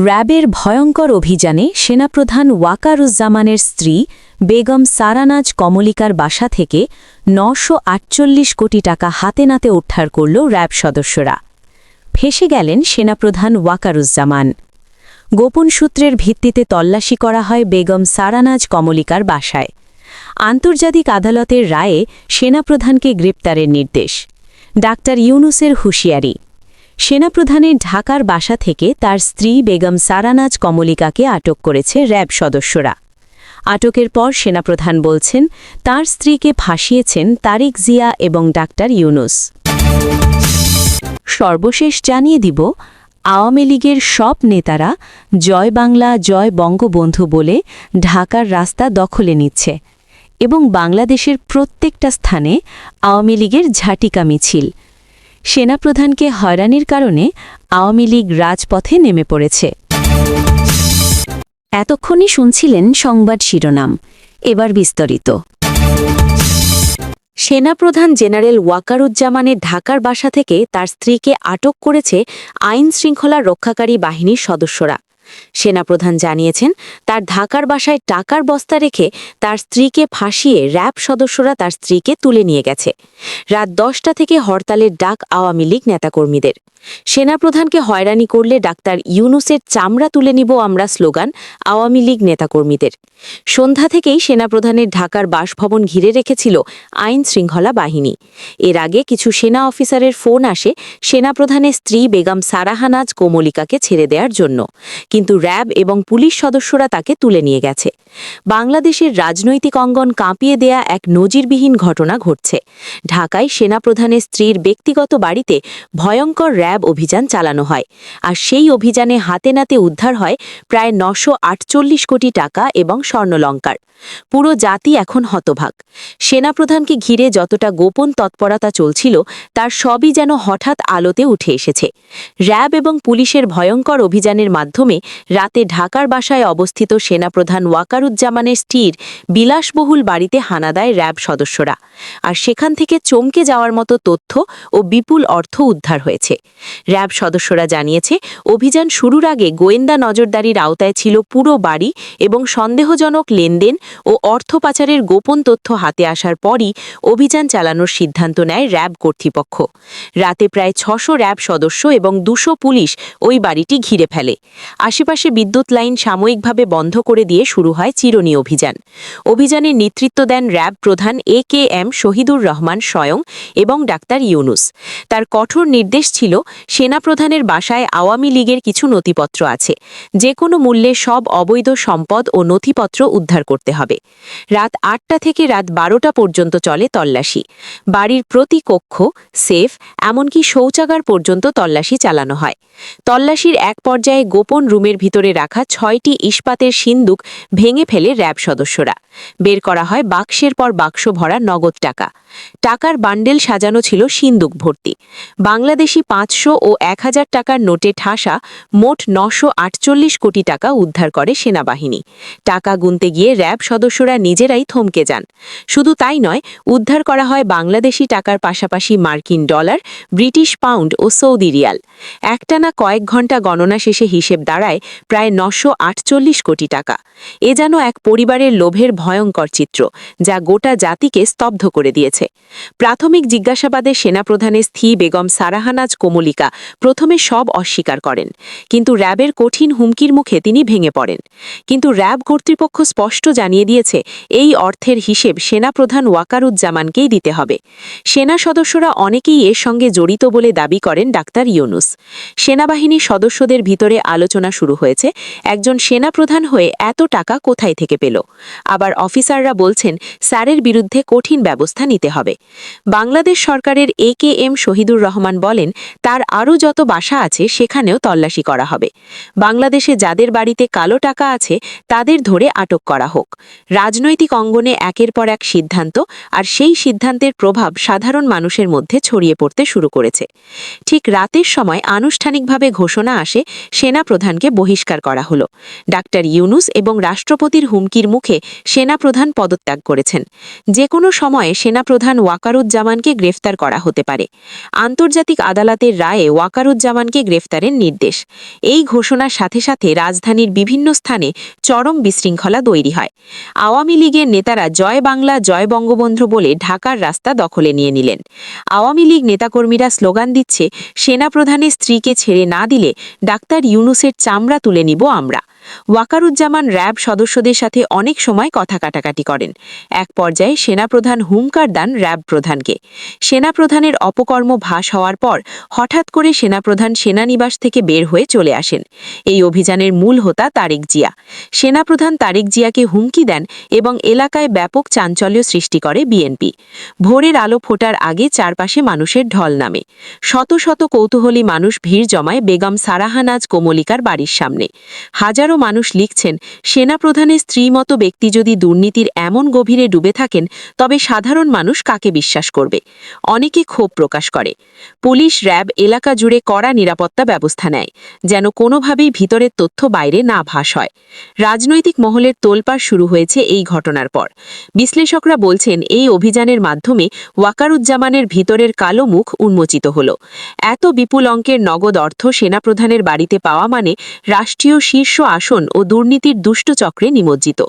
র্যাবের ভয়ঙ্কর অভিযানে সেনাপ্রধান ওয়াকারুজ্জামানের স্ত্রী বেগম সারানাজ কমলিকার বাসা থেকে ৯৪৮ কোটি টাকা হাতে নাতে উদ্ধার করল র্যাব সদস্যরা। ফেঁসে গেলেন সেনাপ্রধান ওয়াকারুজ্জামান। গোপন সূত্রের ভিত্তিতে তল্লাশি করা হয় বেগম সারানাজ কমলিকার বাসায়। আন্তর্জাতিক আদালতের রায়ে সেনাপ্রধানকে গ্রেপ্তারের নির্দেশ। ডাক্তার ইউনুসের হুঁশিয়ারি। সেনাপ্রধানের ঢাকার বাসা থেকে তার স্ত্রী বেগম সারানাজ কমলিকাকে আটক করেছে র্যাব সদস্যরা। আটকের পর সেনাপ্রধান বলছেন তার স্ত্রীকে ফাঁসিয়েছেন তারিক জিয়া এবং ডাক্তার ইউনুস। সর্বশেষ জানিয়ে দিব, আওয়ামী লীগের সব নেতারা জয় বাংলা জয় বঙ্গবন্ধু বলে ঢাকার রাস্তা দখলে নিচ্ছে এবং বাংলাদেশের প্রত্যেকটা স্থানে আওয়ামী লীগের ঝাঁটিকা মিছিল। সেনাপ্রধানকে হয়রানির কারণে আওয়ামী লীগ রাজপথে নেমে পড়েছে। এতক্ষণই শুনছিলেন সংবাদ শিরোনাম, এবার বিস্তারিত। সেনাপ্রধান জেনারেল ওয়াকারুজ্জামানের ঢাকার বাসা থেকে তার স্ত্রীকে আটক করেছে আইন শৃঙ্খলা রক্ষাকারী বাহিনীর সদস্যরা। সেনাপ্রধান জানিয়েছেন তার ঢাকার বাসায় টাকার বস্তা রেখে তার স্ত্রীকে ফাঁসিয়ে র্যাব সদস্যরা তার স্ত্রীকে তুলে নিয়ে গেছে। রাত ১০টা থেকে হরতালের ডাক আওয়ামী লীগ নেতাকর্মীদের। সেনাপ্রধানকে হয়রানি করলে ডাক্তার ইউনুসের চামড়া তুলে নিব আমরা স্লোগান আওয়ামী লীগ নেতাকর্মীদের। সন্ধ্যা থেকেই সেনাপ্রধানের ঢাকার বাসভবন ঘিরে রেখেছিল আইন শৃঙ্খলা বাহিনী। এর আগে কিছু সেনা অফিসারের ফোন আসে সেনাপ্রধানের স্ত্রী বেগম সারাহানাজ কোমলিকাকে ছেড়ে দেওয়ার জন্য, কিন্তু র্যাব এবং পুলিশ সদস্যরা তাকে তুলে নিয়ে গেছে। বাংলাদেশের রাজনৈতিক অঙ্গন কাঁপিয়ে দেয়া এক নজিরবিহীন ঘটনা ঘটছে। ঢাকায় সেনাপ্রধানের স্ত্রীর ব্যক্তিগত বাড়িতে ভয়ঙ্কর র্যাব অভিযান চালানো হয়, আর সেই অভিযানে হাতে নাতে উদ্ধার হয় প্রায় ৯৪৮ কোটি টাকা এবং স্বর্ণলঙ্কার। পুরো জাতি এখন হতভাগ। সেনাপ্রধানকে ঘিরে যতটা গোপন তৎপরতা চলছিল তার সবই যেন হঠাৎ আলোতে উঠে এসেছে। র্যাব এবং পুলিশের ভয়ঙ্কর অভিযানের মাধ্যমে রাতে ঢাকার বাসায় অবস্থিত সেনাপ্রধান ওয়াকারুজ্জামানের স্ত্রীর বিলাসবহুল বাড়িতে হানা দেয় র্যাব সদস্যরা, আর সেখান থেকে চমকে যাওয়ার মতো তথ্য ও বিপুল অর্থ উদ্ধার হয়েছে। র্যাব সদস্যরা জানিয়েছে অভিযান শুরুর আগে গোয়েন্দা নজরদারির আওতায় ছিল পুরো বাড়ি এবং সন্দেহজনক লেনদেন ও অর্থ পাচারের গোপন তথ্য হাতে আসার পরই অভিযান চালানোর সিদ্ধান্ত নেয় র্যাব কর্তৃপক্ষ। রাতে প্রায় ৬০০ র্যাব সদস্য এবং ২০০ পুলিশ ওই বাড়িটি ঘিরে ফেলে। আশেপাশে বিদ্যুৎ লাইন সাময়িকভাবে বন্ধ করে দিয়ে শুরু হয় চিরুনি অভিযান। অভিযানের নেতৃত্ব দেন র্যাব প্রধান AKM শহীদুর রহমান স্বয়ং এবং ডাক্তার ইউনুস। তার কঠোর নির্দেশ ছিল সেনাপ্রধানের বাসায় আওয়ামী লীগের কিছু নথিপত্র আছে, যে কোনো মূল্যে সব অবৈধ সম্পদ ও নথিপত্র উদ্ধার করতে হবে। রাত ৮টা থেকে রাত ১২টা পর্যন্ত চলে তল্লাশি। বাড়ির প্রতি কক্ষ, সেফ, এমনকি শৌচাগার পর্যন্ত তল্লাশি চালানো হয়। তল্লাশির এক পর্যায়ে গোপন রুমের ভিতরে রাখা ৬টি ইস্পাতের সিন্দুক ভেঙে ফেলে র্যাব সদস্যরা। বের করা হয় বাক্সের পর বাক্স ভরা নগদ টাকা। টাকার বান্ডেল সাজানো ছিল সিন্দুক ভর্তি। বাংলাদেশি ৫০০ ও ১০০০ টাকার নোটে ঠাসা মোট ৯৪৮ কোটি টাকা উদ্ধার করে সেনাবাহিনী। টাকা গুনতে গিয়ে র্যাব সদস্যরা নিজেরাই থমকে যান। শুধু তাই নয়, উদ্ধার করা হয় বাংলাদেশি টাকার পাশাপাশি মার্কিন ডলার, ব্রিটিশ পাউন্ড ও সৌদি রিয়াল। একটানা কয়েক ঘণ্টা গণনা শেষে হিসেব দাঁড়ায় প্রায় ৯৪৮ কোটি টাকা। এ যেন এক পরিবারের লোভের ভয়ঙ্কর চিত্র, যা গোটা জাতিকে স্তব্ধ করে দিয়েছে। প্রাথমিক জিজ্ঞাসাবাদে সেনাপ্রধানের স্ত্রী বেগম সারাহানাজ কোমলিকা প্রথমে সব অস্বীকার করেন, কিন্তু র্যাবের কঠিন হুমকির মুখে তিনি ভেঙে পড়েন। কিন্তু র্যাব কর্তৃপক্ষ স্পষ্ট জানিয়ে দিয়েছে এই অর্থের হিসেব সেনাপ্রধান ওয়াকারুজ্জামানকেই দিতে হবে। সেনা সদস্যরা অনেকেই এর সঙ্গে জড়িত বলে দাবি করেন ডাক্তার ইউনুস। সেনাবাহিনীর সদস্যদের ভিতরে আলোচনা শুরু হয়েছে, একজন সেনাপ্রধান হয়ে এত টাকা কোথায় থেকে পেল। আবার অফিসাররা বলছেন স্যারের বিরুদ্ধে কঠিন ব্যবস্থা নিতে হবে। বাংলাদেশ সরকারের AKM শহীদুর রহমান বলেন তার আরও যত বাসা আছে সেখানেও তল্লাশি করা হবে। বাংলাদেশে যাদের বাড়িতে কালো টাকা আছে তাদের ধরে আটক করা হোক। রাজনৈতিক অঙ্গনে একের পর এক সিদ্ধান্ত আর সেই সিদ্ধান্তের প্রভাব সাধারণ মানুষের মধ্যে ছড়িয়ে পড়তে শুরু করেছে। ঠিক রাতের সময় আনুষ্ঠানিকভাবে ঘোষণা আসে সেনাপ্রধানকে বহিষ্কার করা হলো। ডাক্তার ইউনুস এবং রাষ্ট্রপতির হুমকির মুখে সেনাপ্রধান পদত্যাগ করেছেন। যে কোনো সময়ে সেনাপ্রধান ওয়াকারুজ্জামানকে গ্রেফতার করা হতে পারে। আন্তর্জাতিক আদালতের রায়ে ওয়াকারুজ্জামানকে গ্রেফতারের নির্দেশ। এই ঘোষণার সাথে সাথে রাজধানীর বিভিন্ন স্থানে চরম বিশৃঙ্খলা তৈরি হয়। আওয়ামী লীগের নেতারা জয় বাংলা জয় বঙ্গবন্ধু বলে ঢাকার রাস্তা দখলে নিয়ে নিলেন। আওয়ামী লীগ নেতাকর্মীরা স্লোগান দিচ্ছে, সেনাপ্রধানের স্ত্রীকে ছেড়ে না দিলে ডাক্তার ইউনুসের চামড়া তুলে নিব আমরা। ওয়াকারুজ্জামান র্যাব সদস্যদের সাথে অনেক সময় কথা কাটাকাটি করেন। এক পর্যায়ে সেনাপ্রধান হুমকার দেন র্যাব প্রধানকে। সেনাপ্রধানের অপকর্ম ফাঁস হওয়ার পর হঠাৎ করে সেনাপ্রধান সেনানিবাস থেকে বের হয়ে চলে আসেন। এই অভিযানের মূল হোতা তারেক জিয়া। সেনাপ্রধান তারেক জিয়াকে হুমকি দেন এবং এলাকায় ব্যাপক চাঞ্চল্য সৃষ্টি করে বিএনপি। ভোরের আলো ফোটার আগে চারপাশে মানুষের ঢল নামে। শত শত কৌতূহলী মানুষ ভিড় জমায় বেগম সারাহানাজ কোমলিকার বাড়ির সামনে। হাজারো মানুষ লিখছেন, সেনাপ্রধানের স্ত্রী মতো ব্যক্তি যদি দুর্নীতির এমন গভীরে ডুবে থাকেন তবে সাধারণ মানুষ কাকে বিশ্বাস করবে? অনেকে ক্ষোভ প্রকাশ করে। পুলিশ র্যাব এলাকা জুড়ে কড়া নিরাপত্তা ব্যবস্থা নেয়, যেন কোনোভাবেই ভিতরের তথ্য বাইরে না ফাঁস হয়। রাজনৈতিক মহলের তোলপাড় শুরু হয়েছে এই ঘটনার পর। বিশ্লেষকরা বলছেন, এই অভিযানের মাধ্যমে ওয়াকারুজ্জামানের ভিতরের কালো মুখ উন্মোচিত হল। এত বিপুল অঙ্কের নগদ অর্থ সেনাপ্রধানের বাড়িতে পাওয়া মানে রাষ্ট্রীয় শীর্ষ আসন ও দুর্নীতির দুষ্ট চক্রে নিমজ্জিত।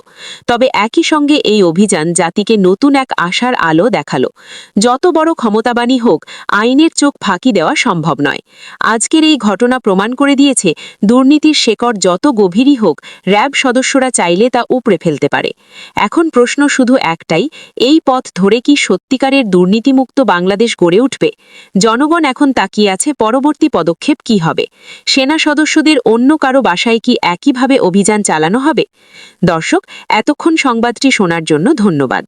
তবে একই সঙ্গে এই অভিযান জাতিকে নতুন এক আশার আলো দেখালো। যত বড় ক্ষমতাবানই হোক, আইনের চোখ ফাঁকি দেওয়া সম্ভব নয়। আজকের এই ঘটনা প্রমাণ করে দিয়েছে, দুর্নীতির শেকড় যত গভীরই হোক, র্যাব সদস্যরা চাইলে তা উপড়ে ফেলতে পারে। এখন প্রশ্ন শুধু একটাই, এই পথ ধরে কি সত্যিকারের দুর্নীতিমুক্ত বাংলাদেশ গড়ে উঠবে? জনগণ এখন তাকিয়ে আছে পরবর্তী পদক্ষেপ কি হবে। সেনা সদস্যদের অন্য কারো বাসায় কি একইভাবে অভিযান চালানো হবে? দর্শক, এতক্ষণ সংবাদটি শোনার জন্য ধন্যবাদ।